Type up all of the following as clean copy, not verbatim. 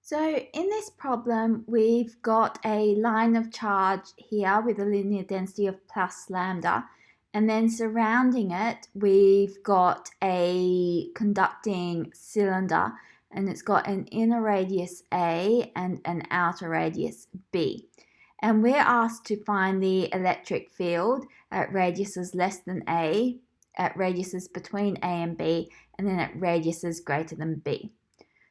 So in this problem, we've got a line of charge here with a linear density of plus lambda, and then surrounding it, we've got a conducting cylinder, and it's got an inner radius A and an outer radius B. And we're asked to find the electric field at radiuses less than A, at radiuses between A and B, and then at radiuses greater than B.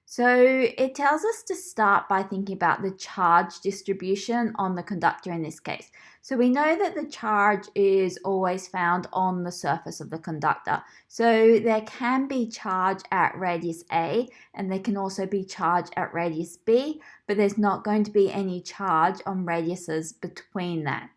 So it tells us to start by thinking about the charge distribution on the conductor in this case. So we know that the charge is always found on the surface of the conductor. So there can be charge at radius A and there can also be charge at radius B, but there's not going to be any charge on radiuses between that.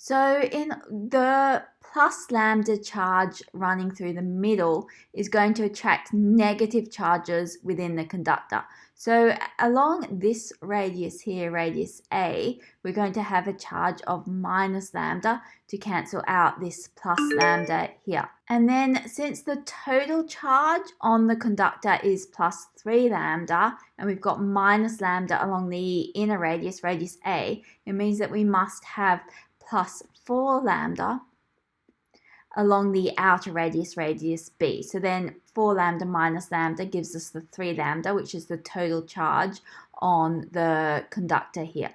So in the plus lambda charge running through the middle is going to attract negative charges within the conductor. So along this radius here, radius A, we're going to have a charge of minus lambda to cancel out this plus lambda here. And then since the total charge on the conductor is plus 3 lambda, and we've got minus lambda along the inner radius, radius A, it means that we must have plus 4 lambda along the outer radius, radius B. So then 4 lambda minus lambda gives us the 3 lambda, which is the total charge on the conductor here.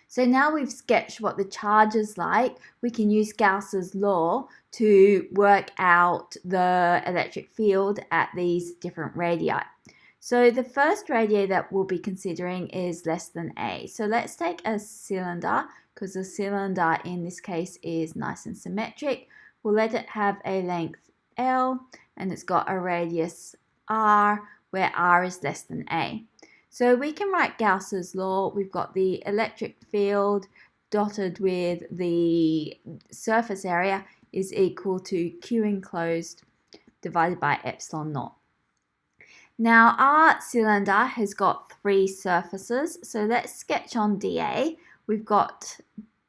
So now we've sketched what the charge is like, we can use Gauss's law to work out the electric field at these different radii. So the first radii that we'll be considering is less than A. So let's take a cylinder, because the cylinder in this case is nice and symmetric. We'll let it have a length L and it's got a radius R where R is less than A. So we can write Gauss's law. We've got the electric field dotted with the surface area is equal to Q enclosed divided by epsilon naught. Now our cylinder has got 3 surfaces, so let's sketch on dA. We've got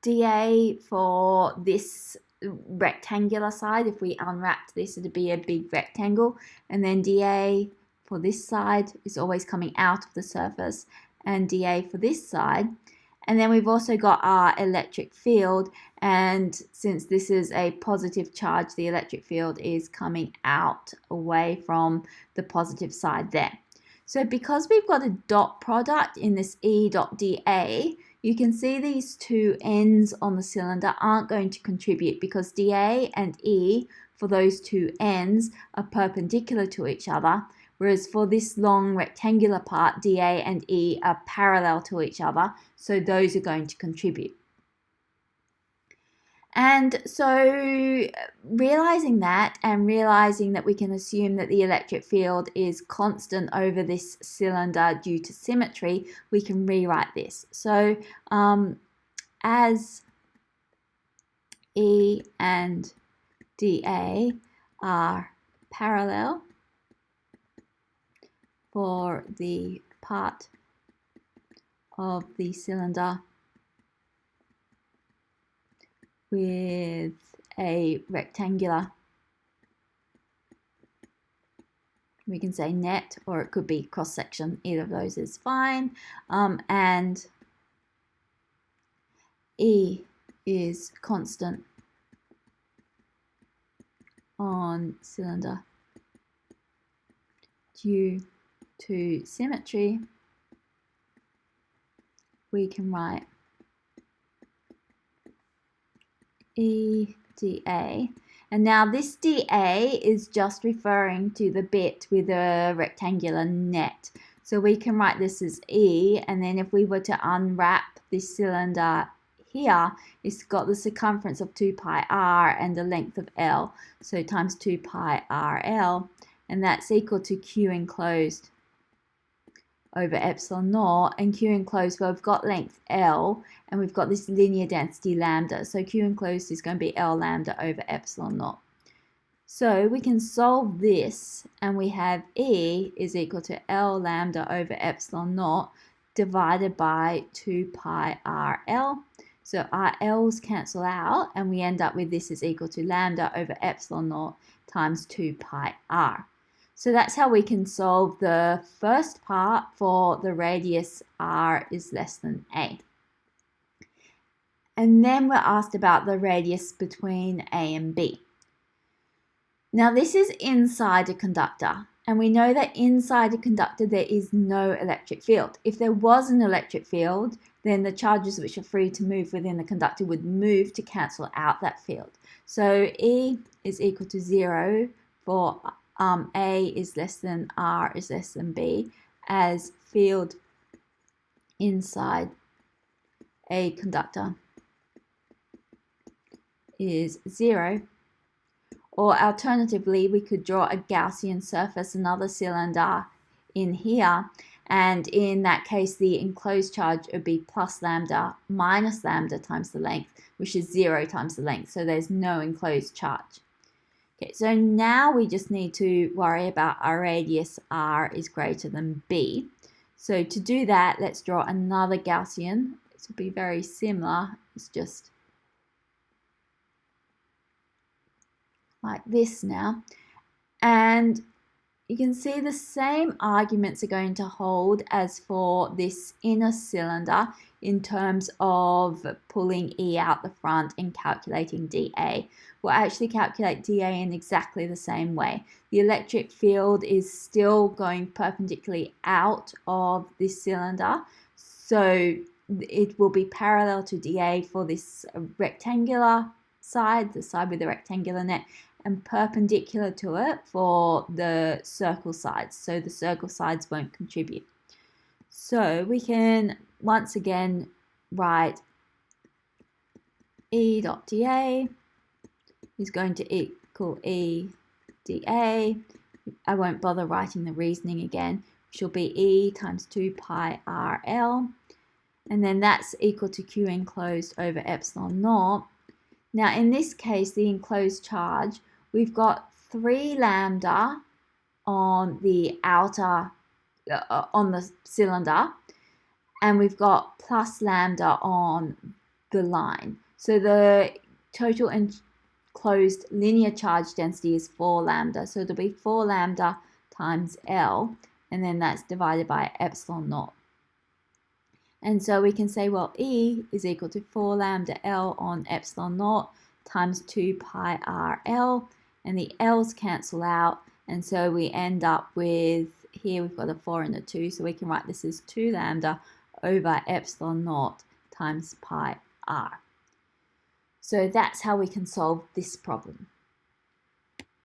dA for this rectangular side. If we unwrapped this, it'd be a big rectangle, and then dA for this side is always coming out of the surface, and dA for this side. And then we've also got our electric field, and since this is a positive charge, the electric field is coming out away from the positive side there. So because we've got a dot product in this E dot dA, you can see these two ends on the cylinder aren't going to contribute because dA and E for those two ends are perpendicular to each other, whereas for this long rectangular part, dA and E are parallel to each other, so those are going to contribute. And so realizing that and realizing that we can assume that the electric field is constant over this cylinder due to symmetry, we can rewrite this. So as E and dA are parallel for the part of the cylinder with a rectangular, we can say net, or it could be cross section, either of those is fine, and E is constant on cylinder due to symmetry, we can write E dA. And now this dA is just referring to the bit with a rectangular net. So we can write this as E, and then if we were to unwrap this cylinder here, it's got the circumference of 2 pi r and the length of L, so times 2 pi rl, and that's equal to Q enclosed over epsilon naught, and Q enclosed, well, we've got length L and we've got this linear density lambda, so Q enclosed is going to be L lambda over epsilon naught. So we can solve this and we have E is equal to L lambda over epsilon naught divided by 2 pi RL. So our L's cancel out and we end up with this is equal to lambda over epsilon naught times 2 pi R. So that's how we can solve the first part for the radius r is less than a. And then we're asked about the radius between A and B. Now this is inside a conductor, and we know that inside a conductor there is no electric field. If there was an electric field, then the charges which are free to move within the conductor would move to cancel out that field. So E is equal to 0 for A is less than R is less than B, as field inside a conductor is 0. Or alternatively, we could draw a Gaussian surface, another cylinder in here, and in that case the enclosed charge would be plus lambda minus lambda times the length, which is 0 times the length, so there's no enclosed charge. Okay, so now we just need to worry about our radius r is greater than b. So to do that, let's draw another Gaussian. This will be very similar, it's just like this now, and you can see the same arguments are going to hold as for this inner cylinder in terms of pulling E out the front and calculating dA. We'll actually calculate dA in exactly the same way. The electric field is still going perpendicularly out of this cylinder, so it will be parallel to dA for this rectangular side, the side with the rectangular net, and perpendicular to it for the circle sides, so the circle sides won't contribute. So we can once again write E dot dA is going to equal E dA. I won't bother writing the reasoning again, which will be E times 2 pi RL, and then that's equal to Q enclosed over epsilon naught. Now in this case, the enclosed charge, we've got 3 lambda on the outer, on the cylinder, and we've got plus lambda on the line. So the total enclosed linear charge density is 4 lambda. So it'll be 4 lambda times L, and then that's divided by epsilon naught. And so we can say, well, E is equal to 4 lambda L on epsilon naught times 2 pi RL, and the L's cancel out, and so we end up with, here we've got a 4 and a 2, so we can write this as 2 lambda over epsilon naught times pi R. So that's how we can solve this problem.